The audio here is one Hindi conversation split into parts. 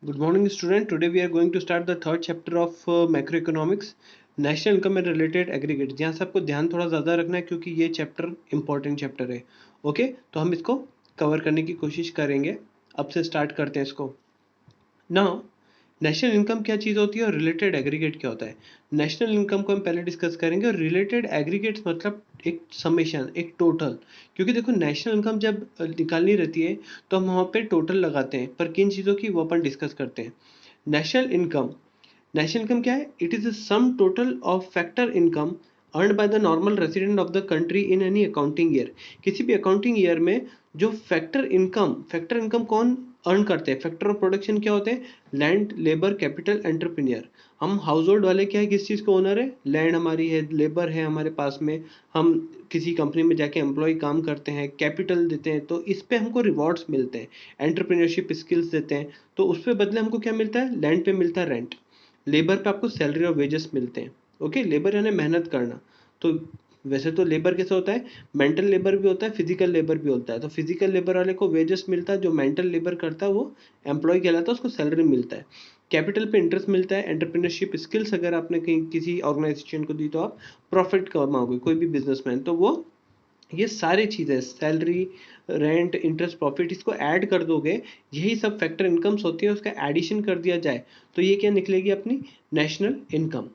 Good morning, student. Today we are going to start the third chapter of macroeconomics, national income and related aggregate. यहाँ से आपको ध्यान थोड़ा ज़्यादा रखना है क्योंकि ये चैप्टर इंपॉर्टेंट चैप्टर है। ओके, तो हम इसको कवर करने की कोशिश करेंगे। अब से स्टार्ट करते हैं इसको। नाउ नेशनल इनकम क्या चीज़ होती है और रिलेटेड एग्रीगेट क्या होता है। नेशनल इनकम को हम पहले डिस्कस करेंगे और रिलेटेड एग्रीगेट्स मतलब एक समेशन, एक टोटल। क्योंकि देखो नेशनल इनकम जब निकालनी रहती है तो हम वहाँ पे टोटल लगाते हैं, पर किन चीज़ों की वो अपन डिस्कस करते हैं। नेशनल इनकम क्या है? It is the sum total of factor income earned by the normal resident of the country in any accounting year. किसी भी अकाउंटिंग ईयर में जो फैक्टर इनकम कौन अर्न करते हैं? फैक्टर ऑफ प्रोडक्शन क्या होते हैं? Land, labour, capital, entrepreneur. हम हाउस होल्ड वाले क्या है, किस चीज़ को ओनर है? लैंड हमारी है, लेबर है हमारे पास में, हम किसी कंपनी में जाके एम्प्लॉय काम करते हैं, कैपिटल देते हैं तो इस पे हमको रिवॉर्ड्स मिलते हैं, एंटरप्रेन्योरशिप स्किल्स देते हैं तो उस पे बदले हमको क्या मिलता है? लैंड पे मिलता है रेंट, लेबर पे आपको सैलरी और वेजेस मिलते हैं। ओके, लेबर यानी मेहनत करना। तो वैसे तो लेबर कैसे होता है? मेंटल लेबर भी होता है, फिजिकल लेबर भी होता है। तो फिजिकल लेबर वाले को वेजेस मिलता है, जो मेंटल लेबर करता है वो एम्प्लॉय कहलाता है, उसको सैलरी मिलता है। कैपिटल पे इंटरेस्ट मिलता है। एंटरप्रेन्योरशिप स्किल्स अगर आपने कहीं किसी ऑर्गेनाइजेशन को दी तो आप प्रॉफिट कमाओगे, कोई भी बिजनेसमैन, तो वो ये सारी चीज़ें सैलरी, रेंट, इंटरेस्ट, प्रॉफिट, इसको ऐड कर दोगे, यही सब फैक्टर इनकम्स होती है। उसका एडिशन कर दिया जाए तो ये क्या निकलेगी? अपनी नेशनल इनकम।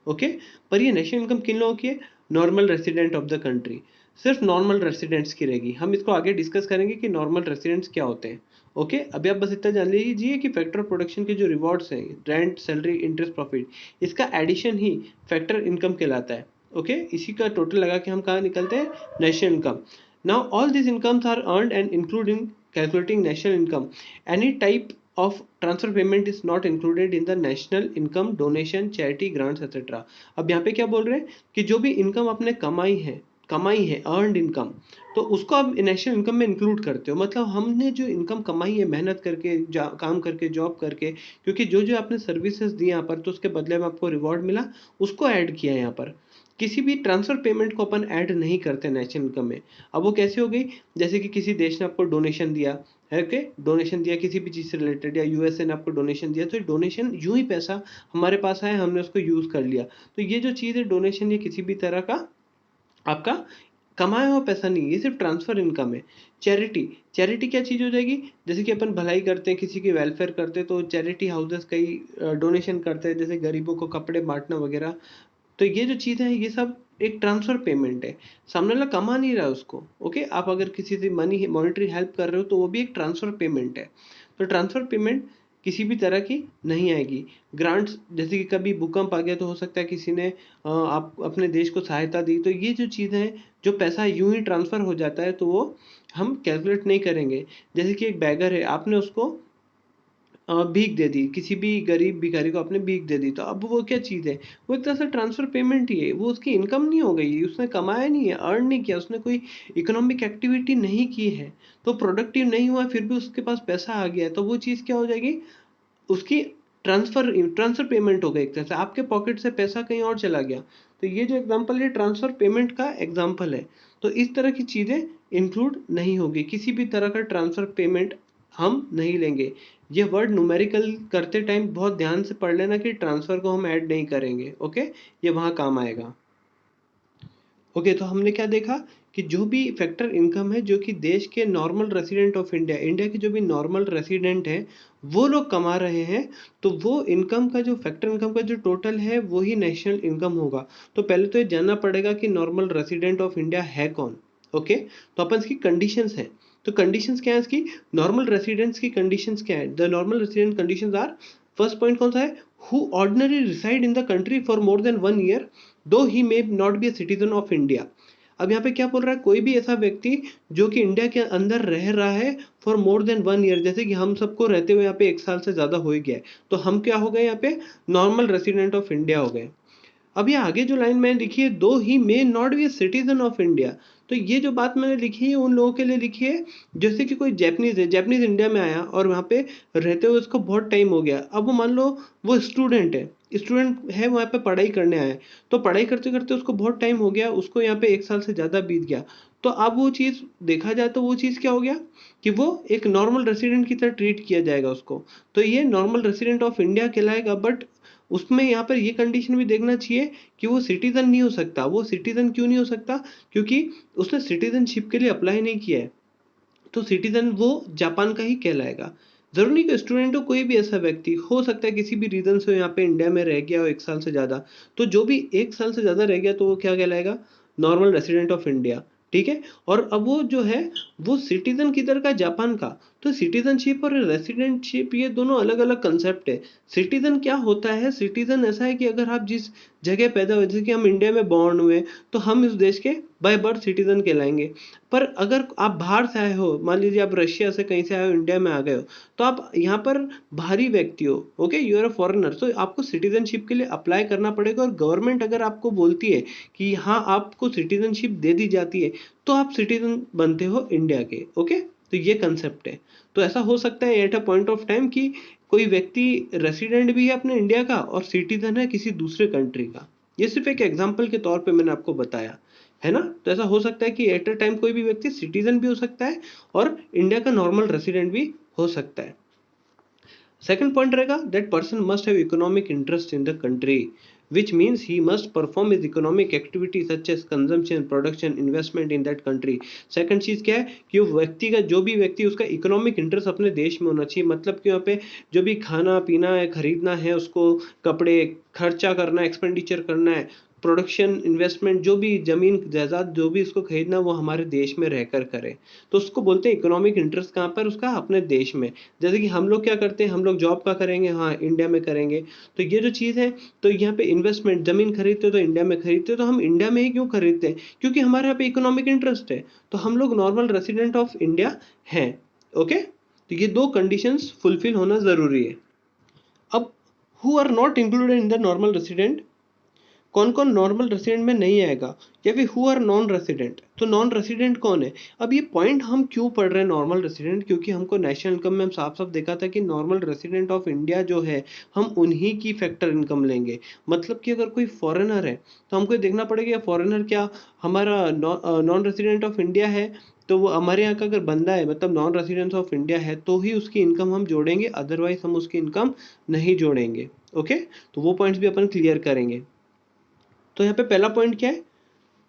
ओके, पर ये नेशनल इनकम किन लोगों की है? Normal resident of the country. सिर्फ नॉर्मल रेसिडेंट्स की रहेगी। हम इसको आगे डिस्कस करेंगे कि नॉर्मल रेसिडेंट्स क्या होते हैं। ओके, अभी आप बस इतना जान लीजिए कि फैक्टर ऑफ प्रोडक्शन के जो रिवॉर्ड्स हैं, रेंट, सैलरी, इंटरेस्ट, प्रॉफिट, इसका एडिशन ही फैक्टर इनकम कहलाता है। ओके, इसी का टोटल लगा के हम कहाँ निकलते हैं? National income. Now all this incomes are earned and include in calculating national income. Any type of transfer payment is not included in the national income, donation, charity, grants etc. अब यहाँ पे क्या बोल रहे हैं कि जो भी इनकम आपने कमाई है अर्नड इनकम, तो उसको आप नेशनल इनकम में इंक्लूड करते हो। मतलब हमने जो इनकम कमाई है मेहनत करके, काम करके, जॉब करके, क्योंकि जो जो आपने सर्विसेज दी यहाँ पर तो उसके बदले में आपको रिवॉर्ड मिला, उसको ऐड किया यहाँ पर। किसी भी ट्रांसफर पेमेंट को अपन ऐड नहीं करते नेशनल इनकम में। अब वो कैसे हो गई? जैसे कि किसी देश ने आपको डोनेशन दिया है, ओके, डोनेशन दिया किसी भी चीज़ से रिलेटेड, या यूएसए ने आपको डोनेशन दिया, तो डोनेशन यूं ही पैसा हमारे पास आया, हमने उसको यूज़ कर लिया। तो ये जो चीज़ है डोनेशन, ये किसी भी तरह का आपका कमाया हुआ पैसा नहीं, ये सिर्फ ट्रांसफर इनकम है। चैरिटी, चैरिटी क्या चीज़ हो जाएगी? जैसे कि अपन भलाई करते हैं, किसी की वेलफेयर करते हैं, तो चैरिटी हाउसेस कई डोनेशन करते हैं, जैसे गरीबों को कपड़े बांटना वगैरह। तो ये जो चीज़ है ये सब एक ट्रांसफर पेमेंट है, सामने वाला कमा नहीं रहा है उसको। ओके, आप अगर किसी से मॉनेटरी हेल्प कर रहे हो तो वो भी एक ट्रांसफर पेमेंट है। तो ट्रांसफर पेमेंट किसी भी तरह की नहीं आएगी। ग्रांट्स, जैसे कि कभी भूकंप आ गया तो हो सकता है किसी ने आप अपने देश को सहायता दी, तो ये जो चीज़ है, जो पैसा यूं ही ट्रांसफर हो जाता है तो वो हम कैलकुलेट नहीं करेंगे। जैसे कि एक बैगर है, आपने उसको भीख दे दी, किसी भी गरीब भिखारी को आपने भीख दे दी, तो अब वो क्या चीज़ है? वो एक तरह से ट्रांसफर पेमेंट ही है। वो उसकी इनकम नहीं हो गई, उसने कमाया नहीं है, अर्न नहीं किया, उसने कोई इकोनॉमिक एक्टिविटी नहीं की है, तो प्रोडक्टिव नहीं हुआ, फिर भी उसके पास पैसा आ गया है, तो वो चीज़ क्या हो जाएगी? उसकी ट्रांसफर पेमेंट हो गई। एक तरह से आपके पॉकेट से पैसा कहीं और चला गया। तो ये जो एग्जांपल है ट्रांसफर पेमेंट का एग्जांपल है। तो इस तरह की चीज़ें इंक्लूड नहीं होगी, किसी भी तरह का ट्रांसफर पेमेंट हम नहीं लेंगे। ये वर्ड न्यूमेरिकल करते टाइम बहुत ध्यान से पढ़ लेना कि ट्रांसफर को हम ऐड नहीं करेंगे। ओके, ये वहाँ काम आएगा। ओके, तो हमने क्या देखा कि जो भी फैक्टर इनकम है, जो कि देश के normal resident of India, India के जो भी नॉर्मल रेसिडेंट हैं वो लोग कमा रहे हैं, तो वो इनकम का जो फैक्टर इनकम का जो टोटल है वो ही नेशनल इनकम होगा। तो पहले तो ये जानना पड़ेगा कि नॉर्मल रेसिडेंट ऑफ इंडिया है कौन। ओके, तो अपन इसकी कंडीशंस हैं। तो कंडीशंस क्या है इसकी? नॉर्मल रेसिडेंट्स की कंडीशंस क्या है? The normal resident conditions are, first point कौन सा है? Who ordinary reside in the country for more than 1 year though he may not be a citizen of India. अब यहाँ पे क्या बोल रहा है? कोई भी ऐसा व्यक्ति जो कि इंडिया के अंदर रह रहा है फॉर मोर देन 1 ईयर, जैसे कि हम सबको रहते हुए यहाँ पे 1 साल से ज्यादा हो ही गया है, तो हम क्या हो गए? यहाँ पे नॉर्मल रेसिडेंट ऑफ इंडिया हो गए। अब ये आगे जो लाइन मैंने लिखी है, though he may not be a citizen of India, तो ये जो बात मैंने लिखी है उन लोगों के लिए लिखी है जैसे कि कोई जैपनीज है, जैपनीज इंडिया में आया और वहाँ पे रहते हुए उसको बहुत टाइम हो गया। अब वो मान लो वो स्टूडेंट है, वहाँ पे पढ़ाई करने आया है, तो पढ़ाई करते करते उसको बहुत टाइम हो गया, उसको यहाँ पे 1 साल से ज़्यादा बीत गया, तो अब वो चीज़ देखा जाए तो वो चीज़ क्या हो गया कि वो एक नॉर्मल रेसिडेंट की तरह ट्रीट किया जाएगा उसको, तो ये नॉर्मल रेसिडेंट ऑफ इंडिया कहलाएगा। बट उसमें यहाँ पर ये कंडीशन भी देखना चाहिए कि वो सिटीजन नहीं हो सकता। वो सिटीजन क्यों नहीं हो सकता? क्योंकि उसने सिटीजनशिप के लिए अप्लाई नहीं किया है, तो सिटीजन वो जापान का ही कहलाएगा। जरूरी नहीं कि स्टूडेंट हो, कोई भी ऐसा व्यक्ति हो सकता है किसी भी रीजन से यहाँ पे इंडिया में रह गया हो 1 साल से ज्यादा, तो जो भी 1 साल से ज्यादा रह गया तो वो क्या कहलाएगा? Normal resident of India. ठीक है, और अब वो जो है वो सिटीजन किधर का? जापान का। तो सिटीजनशिप और रेसिडेंटशिप ये दोनों अलग अलग कंसेप्ट है। सिटीजन क्या होता है? सिटीजन ऐसा है कि अगर आप जिस जगह पैदा हुए, जैसे कि हम इंडिया में बॉर्न हुए, तो हम इस देश के बाय बर्थ सिटीजन कहलाएंगे। पर अगर आप बाहर से आए हो, मान लीजिए आप रशिया से कहीं से आए हो, इंडिया में आ गए हो, तो आप यहाँ पर बाहरी व्यक्ति हो, okay, you are a foreigner, तो आपको सिटीजनशिप के लिए अप्लाई करना पड़ेगा। और गवर्नमेंट अगर आपको बोलती है कि हाँ आपको सिटीजनशिप दे दी जाती है, तो आप सिटीजन बनते हो इंडिया के। ओके, तो ये कंसेप्ट है। तो ऐसा हो सकता है at a point of time कि कोई व्यक्ति रेसिडेंट भी है अपने इंडिया का और सिटीजन है किसी दूसरे कंट्री का। ये सिर्फ एक एग्जाम्पल के तौर पे मैंने आपको बताया, है ना? तो ऐसा हो सकता है कि एट अ टाइम कोई भी व्यक्ति सिटीजन भी हो सकता है और इंडिया का नॉर्मल रेसिडेंट भी हो सकता है। सेकंड पॉइंट रहेगा that person must have economic interest in the country, which means he must perform his economic activity such as consumption, production, investment in that country। Second चीज क्या है कि वो व्यक्ति का, जो भी व्यक्ति, उसका इकोनॉमिक इंटरेस्ट अपने देश में होना चाहिए। मतलब कि वहाँ पे जो भी खाना पीना है, खरीदना है, उसको कपड़े खर्चा करना है, एक्सपेंडिचर करना है, प्रोडक्शन, इन्वेस्टमेंट, जो भी जमीन जायदाद जो भी उसको खरीदना, वो हमारे देश में रहकर करे। तो उसको बोलते हैं इकोनॉमिक इंटरेस्ट। कहाँ पर? उसका अपने देश में। जैसे कि हम लोग क्या करते हैं, हम लोग जॉब का करेंगे, हाँ इंडिया में करेंगे। तो ये जो चीज़ है, तो यहाँ पे इन्वेस्टमेंट, जमीन खरीदते हो तो इंडिया में खरीदते हो, तो हम इंडिया में ही क्यों खरीदते हैं? क्योंकि हमारे यहाँ पे इकोनॉमिक इंटरेस्ट है, तो हम लोग नॉर्मल रेसिडेंट ऑफ इंडिया हैं। ओके, तो ये दो कंडीशंस फुलफिल होना जरूरी है। अब who are not included in the normal resident, कौन कौन नॉर्मल रेसिडेंट में नहीं आएगा, या फिर हु आर नॉन रेसिडेंट। तो नॉन रेसिडेंट कौन है? अब ये पॉइंट हम क्यों पढ़ रहे हैं नॉर्मल रेसिडेंट? क्योंकि हमको नेशनल इनकम में हम साफ साफ देखा था कि नॉर्मल रेसिडेंट ऑफ इंडिया जो है, हम उन्हीं की फैक्टर इनकम लेंगे। मतलब कि अगर कोई फॉरेनर है तो हमको ये देखना पड़ेगा फॉरेनर क्या हमारा नॉन रेसिडेंट ऑफ इंडिया है, तो वो हमारे यहाँ का अगर बंदा है, मतलब नॉन रेसिडेंट ऑफ इंडिया है, तो ही उसकी इनकम हम जोड़ेंगे, अदरवाइज हम उसकी इनकम नहीं जोड़ेंगे। ओके, तो वो पॉइंट्स भी अपन क्लियर करेंगे। तो यहाँ पे पहला पॉइंट क्या है,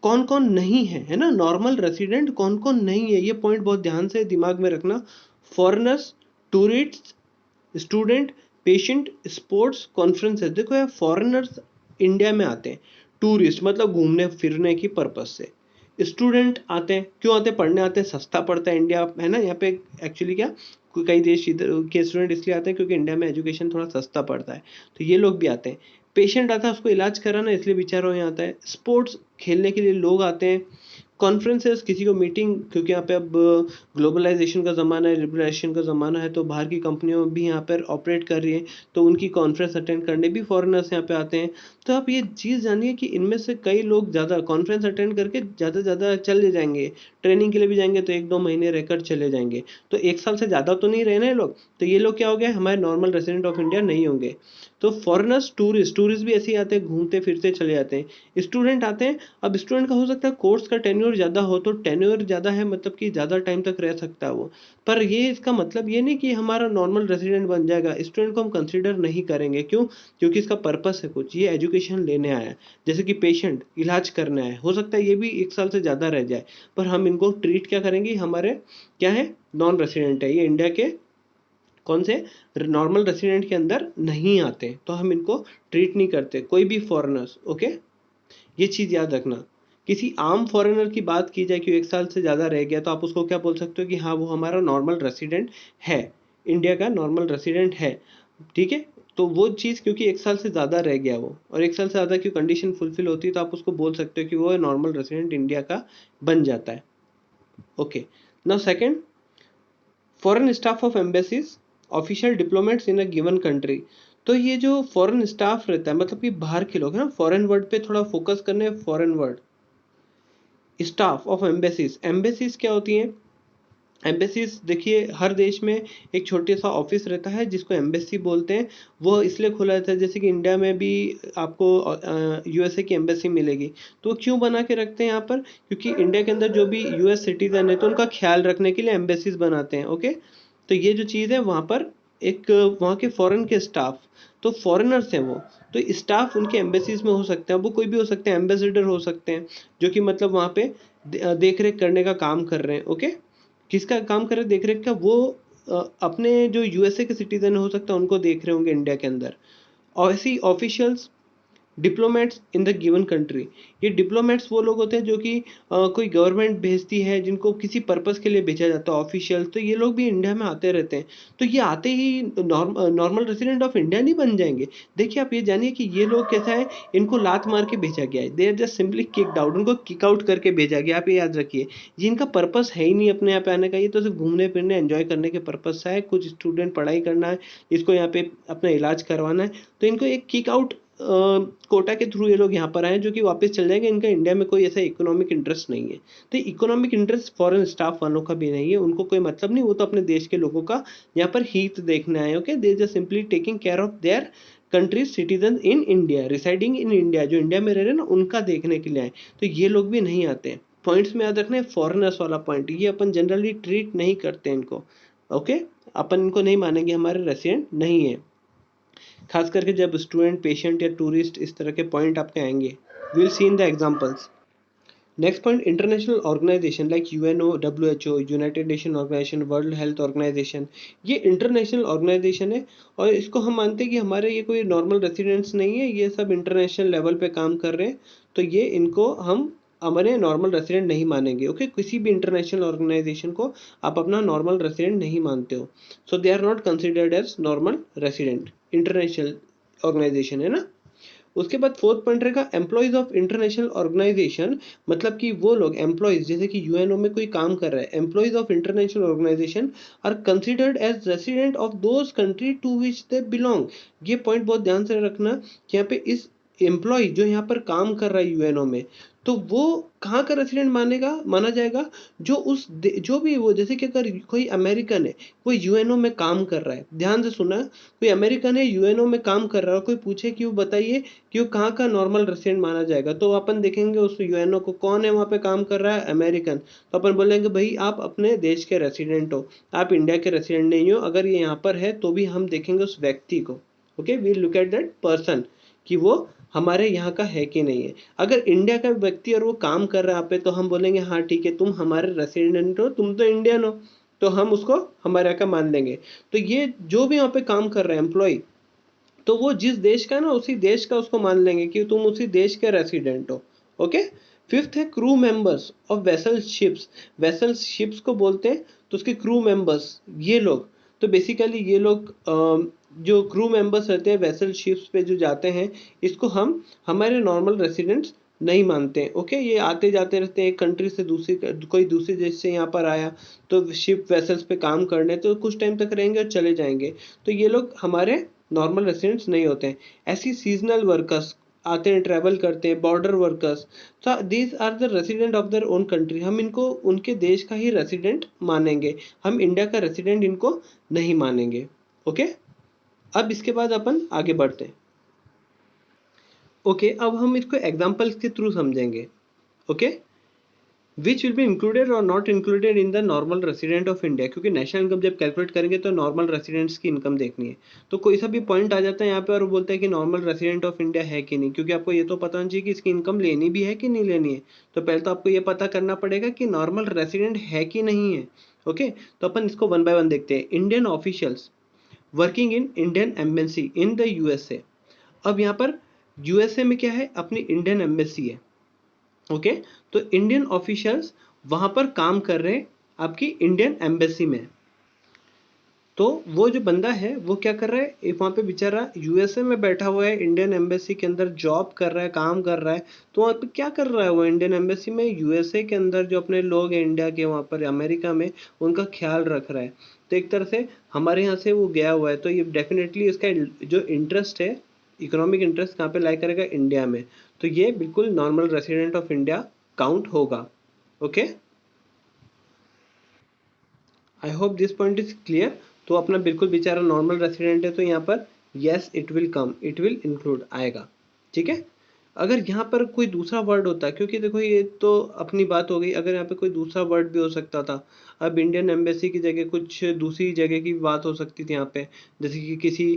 कौन कौन नहीं है, है ना? नॉर्मल रेसिडेंट कौन कौन नहीं है, ये पॉइंट बहुत ध्यान से दिमाग में रखना। Foreigners, tourist, student, patient, sports, conferences. देखो यार, फॉरेनर्स इंडिया में आते हैं टूरिस्ट मतलब घूमने फिरने की पर्पज से। स्टूडेंट आते हैं, क्यों आते हैं? पढ़ने आते हैं, सस्ता पड़ता है इंडिया, है ना? यहाँ पे एक्चुअली क्या, कई देश इधर के स्टूडेंट इसलिए आते हैं क्योंकि इंडिया में एजुकेशन थोड़ा सस्ता पड़ता है, तो ये लोग भी आते हैं। पेशेंट आता है, उसको इलाज कराना, इसलिए बेचारा यहाँ आता है। स्पोर्ट्स खेलने के लिए लोग आते हैं। कॉन्फ्रेंसेस, किसी को मीटिंग, क्योंकि यहाँ पे अब ग्लोबलाइजेशन का ज़माना है, लिबरलाइजेशन का ज़माना है, तो बाहर की कंपनियों भी यहाँ पर ऑपरेट कर रही हैं, तो उनकी कॉन्फ्रेंस अटेंड करने भी फॉरेनर्स यहाँ पे आते हैं। तो आप ये चीज़ जानिए कि इनमें से कई लोग ज़्यादा कॉन्फ्रेंस अटेंड करके ज़्यादा से ज़्यादा चले जाएंगे, ट्रेनिंग के लिए भी जाएंगे तो 1-2 महीने रहकर चले जाएंगे, तो 1 साल से ज़्यादा तो नहीं रहने लोग। तो ये लोग क्या हो गए, हमारे नॉर्मल रेसिडेंट ऑफ इंडिया नहीं होंगे। तो फॉरेनर्स, टूरिस्ट भी ऐसे ही आते हैं, घूमते फिरते चले जाते हैं। स्टूडेंट आते हैं, अब स्टूडेंट का हो सकता है कोर्स का टेन्योर ज़्यादा हो, तो टेन्योर ज़्यादा है मतलब कि ज़्यादा टाइम तक रह सकता है वो। पर ये इसका मतलब ये नहीं कि हमारा नॉर्मल रेसिडेंट बन जाएगा। स्टूडेंट को हम कंसिडर नहीं करेंगे, क्यों? क्योंकि इसका पर्पस है कुछ, ये एजुकेशन लेने आया है। जैसे कि पेशेंट इलाज करने आया है, हो सकता है ये भी 1 साल से ज़्यादा रह जाए, पर हम इनको ट्रीट क्या करेंगे, हमारे क्या है, नॉन रेसिडेंट है, ये इंडिया के कौन से नॉर्मल रेसिडेंट के अंदर नहीं आते, तो हम इनको ट्रीट नहीं करते, कोई भी फॉरेनर्स। ओके, ये चीज़ याद रखना। किसी आम फॉरेनर की बात की जाए कि 1 साल से ज़्यादा रह गया, तो आप उसको क्या बोल सकते हो कि हाँ वो हमारा नॉर्मल रेसिडेंट है, इंडिया का नॉर्मल रेसिडेंट है। ठीक है, तो वो चीज़ क्योंकि 1 साल से ज़्यादा रह गया वो, और 1 साल से ज़्यादा की कंडीशन फुलफिल होती है, तो आप उसको बोल सकते हो कि वो नॉर्मल रेसिडेंट इंडिया का बन जाता है। Okay, now second, foreign staff of embassies, official diplomats in a given country. तो ये जो फॉरेन स्टाफ रहता है, मतलब कि बाहर के लोग हैं ना, फॉरेन वर्ड पे थोड़ा फोकस करने, foreign word. Staff of embassies, embassies क्या होती हैं? एम्बेसीज देखिए हर देश में एक छोटे सा ऑफिस रहता है जिसको एम्बेसी बोलते हैं। वो इसलिए खोला जाता है, जैसे कि इंडिया में भी आपको यूएसए की एम्बेसी मिलेगी। तो क्यों बना के रखते हैं यहाँ पर, क्योंकि इंडिया के अंदर जो भी यूएस सिटीजन है तो उनका ख्याल रखने के लिए एम्बेसीज बनाते हैं। ओके, तो ये जो चीज़ है वहाँ पर एक वहाँ के फॉरेन के स्टाफ, तो फॉरेनर्स हैं वो, तो स्टाफ उनके एम्बेसीज में हो सकते हैं। वो कोई भी हो सकते हैं, एम्बेसडर हो सकते हैं, जो कि मतलब वहाँ पे देख रेख करने का काम कर रहे हैं। ओके, किसका काम कर रहे हैं देख रेख का, वो अपने जो यूएसए के सिटीजन हो सकता है उनको देख रहे होंगे इंडिया के अंदर। और ऐसी officials, diplomats in the given country, ये डिप्लोमेट्स वो लोग होते हैं जो कि कोई गवर्नमेंट भेजती है, जिनको किसी पर्पस के लिए भेजा जाता है, ऑफिशियल, तो ये लोग भी इंडिया में आते रहते हैं। तो ये आते ही नॉर्मल रेसिडेंट ऑफ इंडिया नहीं बन जाएंगे। देखिए आप ये जानिए कि ये लोग कैसा है, इनको लात मार के भेजा गया है, they are just simply kicked out, उनको किक आउट करके भेजा गया। आप ये याद रखिए, ये इनका पर्पस है ही नहीं अपने यहाँ पे आने का, ये तो सिर्फ घूमने फिरने एंजॉय करने के पर्पस से है। कुछ स्टूडेंट पढ़ाई करना है, इसको यहाँ पे अपना इलाज करवाना है, तो इनको एक किक आउट कोटा के थ्रू ये लोग यहाँ पर आए, जो कि वापस चल जाएंगे। इनका इंडिया में कोई ऐसा इकोनॉमिक इंटरेस्ट नहीं है। तो इकोनॉमिक इंटरेस्ट फॉरेन स्टाफ वालों का भी नहीं है, उनको कोई मतलब नहीं, वो तो अपने देश के लोगों का यहाँ पर हित देखने आए। Okay, they just simply taking care of their countries citizen in India, residing in India, जो इंडिया में रह रहे हैं ना उनका देखने के लिए आए। तो ये लोग भी नहीं आते हैं। पॉइंट्स में याद रखना है, फॉरेनर्स वाला पॉइंट, ये अपन जनरली ट्रीट नहीं करते इनको। ओके, अपन इनको नहीं मानेंगे, हमारे रेसिडेंट नहीं है। खास करके जब स्टूडेंट, पेशेंट या टूरिस्ट इस तरह के पॉइंट आपके आएंगे, will see in the examples. Next point, international organisation like UNO, WHO, United Nation Organisation, World health Organisation, ये इंटरनेशनल ऑर्गेनाइजेशन है। और इसको हम मानते हैं कि हमारे ये कोई नॉर्मल रेसिडेंट्स नहीं है, ये सब इंटरनेशनल लेवल पे काम कर रहे हैं। तो ये इनको हम हमारे नॉर्मल रेसिडेंट नहीं मानेंगे। ओके, किसी भी इंटरनेशनल ऑर्गेनाइजेशन को आप अपना नॉर्मल रेसिडेंट नहीं मानते हो, so they are not considered as normal resident. International organisation है ना। उसके बाद फोर्थ पॉइंट रहेगा, एम्प्लॉयज ऑफ इंटरनेशनल ऑर्गेनाइजेशन, मतलब कि वो लोग एम्प्लॉयज, जैसे कि यूएनओ में कोई काम कर रहा है, employees of international organisation are considered as resident of those country to which they belong. ये पॉइंट बहुत ध्यान से रखना कि यहाँ पे इस एम्प्लॉय जो यहाँ पर काम कर रहा है यूएनओ में, तो वो कहाँ का रेसिडेंट माना जाएगा, जो जो भी वो, जैसे कि अगर कोई अमेरिकन है, कोई यूएनओ में काम कर रहा है, ध्यान से सुना, कोई अमेरिकन है यूएनओ में काम कर रहा है, कोई पूछे कि वो बताइए कि वो कहाँ का नॉर्मल रेसिडेंट माना जाएगा, तो अपन देखेंगे उस यूएनओ को, कौन है वहाँ पे काम कर रहा है, अमेरिकन, तो अपन बोलेंगे भाई आप अपने देश के रेसिडेंट हो, आप इंडिया के रेसिडेंट नहीं हो। अगर ये यहाँ पर है तो भी हम देखेंगे उस व्यक्ति को। Okay, we look at that person कि वो हमारे यहाँ का है कि नहीं है। अगर इंडिया का व्यक्ति और वो काम कर रहा है यहाँ पे, तो हम बोलेंगे हाँ ठीक है, तुम हमारे रेसिडेंट हो, तुम तो इंडियन हो, तो हम उसको हमारे यहाँ का मान लेंगे। तो ये जो भी यहाँ पे काम कर रहा है एम्प्लॉय, तो वो जिस देश का है ना, उसी देश का उसको मान लेंगे कि तुम उसी देश के रेसिडेंट हो। ओके, फिफ्थ है crew members of vessel ships. Vessel ships को बोलते हैं, तो उसके क्रू मेंबर्स ये लोग, तो बेसिकली ये लोग जो क्रू मेंबर्स रहते हैं वेसल शिप्स पे जो जाते हैं, इसको हम हमारे नॉर्मल रेसिडेंट्स नहीं मानते हैं। ओके, ये आते जाते रहते हैं एक कंट्री से दूसरी, कोई दूसरे देश से यहाँ पर आया तो शिप वेसल्स पे काम करने, तो कुछ टाइम तक रहेंगे और चले जाएंगे, तो ये लोग हमारे नॉर्मल रेसिडेंट्स नहीं होते हैं। ऐसी सीजनल वर्कर्स आते हैं, ट्रैवल करते हैं, बॉर्डर वर्कर्स, तो these are the resident of their own country, हम इनको उनके देश का ही रेसिडेंट मानेंगे, हम इंडिया का रेसिडेंट इनको नहीं मानेंगे। ओके, अब इसके बाद अपन आगे बढ़ते हैं। ओके, अब हम इसको एग्जाम्पल्स के थ्रू समझेंगे। Okay, which will be included और not included in the normal resident of India, क्योंकि नेशनल इनकम जब कैलकुलेट करेंगे तो नॉर्मल रेसिडेंट्स की इनकम देखनी है। तो कोई सा भी पॉइंट आ जाता है यहाँ पे और वो बोलता है कि नॉर्मल रेसिडेंट ऑफ इंडिया है कि नहीं, क्योंकि आपको ये तो पता होना चाहिए कि इसकी इनकम लेनी भी है कि नहीं लेनी है। तो पहले तो आपको ये पता करना पड़ेगा कि नॉर्मल रेसिडेंट है कि नहीं है। ओके, तो अपन इसको वन बाय वन देखते हैं। Indian officials working in Indian embassy in the USA. अब यहाँ पर यूएसए में क्या है, अपनी इंडियन एम्बेसी है। ओके, तो इंडियन ऑफिशियल्स वहां पर काम कर रहे हैं आपकी इंडियन एम्बेसी में। तो वो जो बंदा है वो क्या कर रहा है, वहां पे बेचारा यूएसए में बैठा हुआ है, इंडियन एम्बेसी के अंदर जॉब कर रहा है, काम कर रहा है। तो वहां पे क्या कर रहा है वो, इंडियन एम्बेसी में यूएसए के अंदर जो अपने लोग हैं इंडिया के, वहां पर अमेरिका में, उनका ख्याल रख रहा है। तो एक तरह से हमारे यहाँ से वो गया हुआ है, तो ये डेफिनेटली इसका जो इंटरेस्ट है, इकोनॉमिक इंटरेस्ट कहाँ पे लाई करेगा, इंडिया में। तो ये बिल्कुल normal resident of India count होगा। Okay, I hope this point is clear. तो अपना बिल्कुल बेचारा नॉर्मल रेसिडेंट है तो यहाँ पर yes it will come, it will include आएगा, ठीक है। अगर यहाँ पर कोई दूसरा वर्ड होता, क्योंकि देखो ये तो अपनी बात हो गई, अगर यहाँ पे कोई दूसरा वर्ड भी हो सकता था। अब इंडियन एम्बेसी की जगह कुछ दूसरी जगह की बात हो सकती थी यहाँ पे, जैसे कि किसी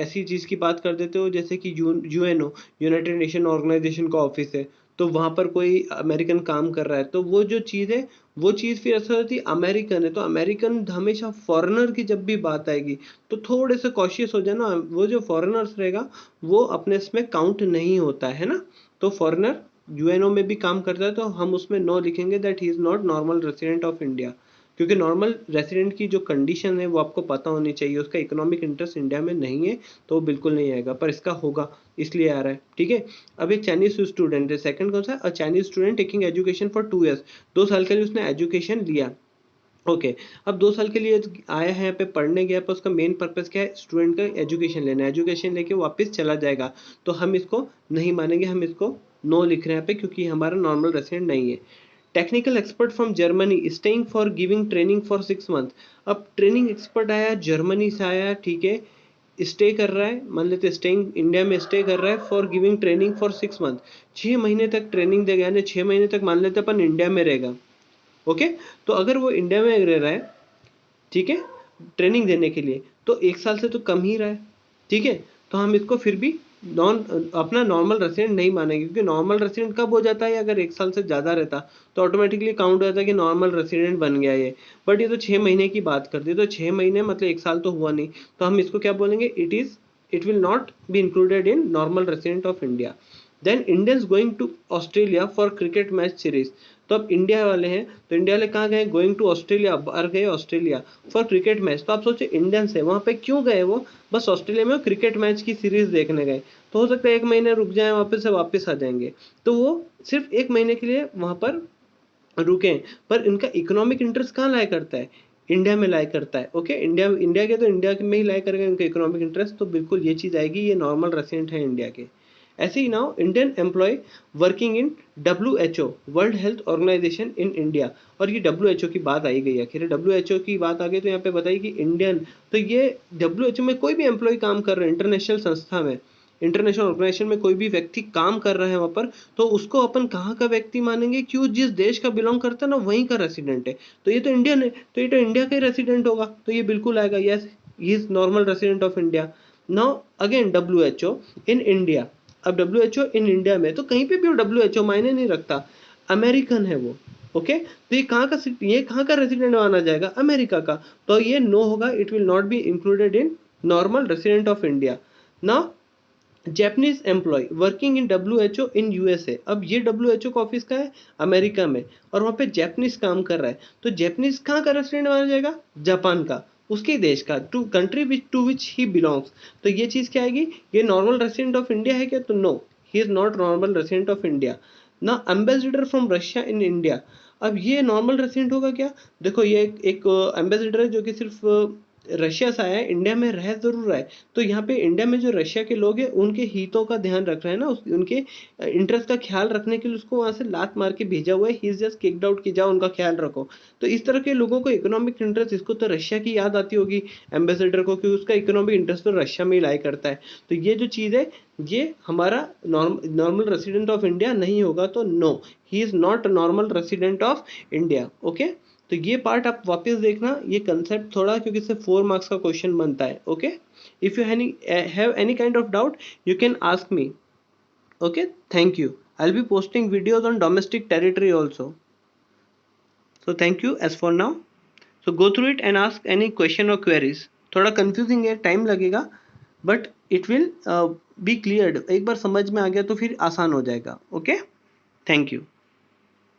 ऐसी चीज़ की बात कर देते हो जैसे कि यूएनओ, यूनाइटेड नेशन ऑर्गेनाइजेशन का ऑफिस है, तो वहाँ पर कोई अमेरिकन काम कर रहा है, तो वो जो चीज़ है वो चीज़ फिर ऐसा होती है अमेरिकन है, तो अमेरिकन हमेशा फॉरेनर की जब भी बात आएगी तो थोड़े से कॉशियस हो जाना, वो जो फॉरेनर्स रहेगा वो अपने इसमें काउंट नहीं होता है ना। तो फॉरेनर यूएनओ में भी काम करता है तो हम उसमें नो लिखेंगे that he is not normal resident of India, क्योंकि नॉर्मल रेसिडेंट की जो कंडीशन है वो आपको पता होनी चाहिए, उसका इकोनॉमिक इंटरेस्ट इंडिया में नहीं है तो वो बिल्कुल नहीं आएगा, पर इसका होगा इसलिए आ रहा है, ठीक है। अब एक चाइनीज स्टूडेंट है, सेकंड कौन सा, a Chinese student taking education for 2 years, 2 साल के लिए उसने एजुकेशन लिया, ओके। अब 2 साल के लिए आया है यहाँ पे पढ़ने गया, पर उसका मेन पर्पस क्या है, स्टूडेंट का एजुकेशन लेना है, एजुकेशन लेके वापस चला जाएगा, तो हम इसको नहीं मानेंगे, हम इसको नो लिख रहे हैं यहाँ पे, क्योंकि हमारा नॉर्मल रेसिडेंट नहीं है। Technical expert from Germany staying for giving training for 6 month, अब ट्रेनिंग एक्सपर्ट आया जर्मनी से आया, ठीक है, स्टे कर रहा है, मान लेते स्टेइंग इंडिया में स्टे कर रहा है for giving training for 6 month, 6 महीने तक ट्रेनिंग देगा, यानी 6 महीने तक मान लेते अपन इंडिया में रहेगा, ओके। तो अगर वो इंडिया में रह रहा है, ठीक है, ट्रेनिंग देने के लिए, तो 1 साल से तो कम ही रहा है, ठीक है, तो हम इसको फिर भी अपना नॉर्मल रेसिडेंट नहीं मानेंगे, क्योंकि नॉर्मल रेसिडेंट कब हो जाता है, अगर 1 साल से ज़्यादा रहता तो ऑटोमेटिकली काउंट हो जाता है कि नॉर्मल रेसिडेंट बन गया ये, बट ये तो 6 महीने की बात करती है, तो 6 महीने मतलब 1 साल तो हुआ नहीं, तो हम इसको क्या बोलेंगे, it will not be included in normal resident of India. Then Indians going to Australia for cricket match series, तो अब इंडिया वाले हैं, तो इंडिया वाले कहाँ गए, गोइंग टू ऑस्ट्रेलिया, बाहर गए ऑस्ट्रेलिया फॉर क्रिकेट मैच, तो आप सोचे इंडियंस है वहाँ पे क्यों गए, वो बस ऑस्ट्रेलिया में क्रिकेट मैच की सीरीज देखने गए, तो हो सकता है 1 महीने रुक जाए वापस से वापस आ जाएंगे, तो वो सिर्फ 1 महीने के लिए वहाँ पर रुके, पर इनका इकोनॉमिक इंटरेस्ट कहाँ लाया करता है, इंडिया में लाया करता है, ओके, इंडिया इंडिया के तो इंडिया में ही लाया करेगा इनका इकोनॉमिक इंटरेस्ट, तो बिल्कुल ये चीज़ आएगी, ये नॉर्मल रेसिडेंट है इंडिया के। ऐसे ही now Indian employ working in WHO world health organisation in India, और ये WHO की बात आई गई, आखिर WHO की बात आ गई तो यहाँ पे बताइए कि इंडियन, तो ये WHO में कोई भी एम्प्लॉय काम कर रहा है, इंटरनेशनल संस्था में, इंटरनेशनल ऑर्गेनाइजेशन में कोई भी व्यक्ति काम कर रहा है वहाँ पर, तो उसको अपन कहाँ का व्यक्ति मानेंगे, क्यों, जिस देश का बिलोंग करता है ना वहीं का रेसिडेंट है, तो ये तो इंडियन है, तो ये तो इंडिया का ही रेसिडेंट होगा, तो ये बिल्कुल आएगा, yes he is normal resident of India. Now again WHO in India, अब WHO इन इंडिया में, तो कहीं पे भी WHO मायने नहीं रखता, अमेरिकन है वो, ओके, तो ये कहाँ का रेसिडेंट माना जाएगा, अमेरिका का, तो ये नो होगा, it will not be included in normal resident of India. Now Japanese employ working in WHO in USA, अब ये WHO का ऑफिस का है अमेरिका में, और वहाँ पे जैपनीज काम कर रहा है, तो जैपनीज कहाँ का रेसिडेंट माना जाएगा, जापान का, उसके देश का, to country which to which he belongs, तो ये चीज़ क्या आएगी, ये नॉर्मल रेसिडेंट ऑफ इंडिया है क्या, तो no, he is not normal resident of India. ना ambassador from Russia in India, अब ये नॉर्मल रेसिडेंट होगा क्या, देखो ये एक एम्बेसडर है जो कि सिर्फ रशिया से आया है, इंडिया में रह जरूर रहा है, तो यहाँ पे इंडिया में जो रशिया के लोग हैं उनके हितों का ध्यान रख रहे हैं ना, उनके इंटरेस्ट का ख्याल रखने के लिए उसको वहां से लात मार के भेजा हुआ है, he is just kicked out की जाओ उनका ख्याल रखो, तो इस तरह के लोगों को इकोनॉमिक इंटरेस्ट, इसको तो रशिया की याद आती होगी एम्बेसडर को, क्योंकि उसका इकोनॉमिक इंटरेस्ट तो रशिया में ही लाई करता है, तो ये जो चीज़ है ये हमारा नॉर्मल रेसिडेंट ऑफ इंडिया नहीं होगा, तो no, he is not normal resident of India, okay. तो ये पार्ट आप वापस देखना, ये कंसेप्ट थोड़ा, क्योंकि इससे 4 मार्क्स का क्वेश्चन बनता है, okay. If you have any kind of doubt you can ask me, okay, thank you, I will be posting videos on domestic territory also, so thank you as for now, so go through it and ask any question और क्वेरीज, थोड़ा कंफ्यूजिंग है, टाइम लगेगा, but it will be cleared, एक बार समझ में आ गया तो फिर आसान हो जाएगा, ओके, थैंक यू।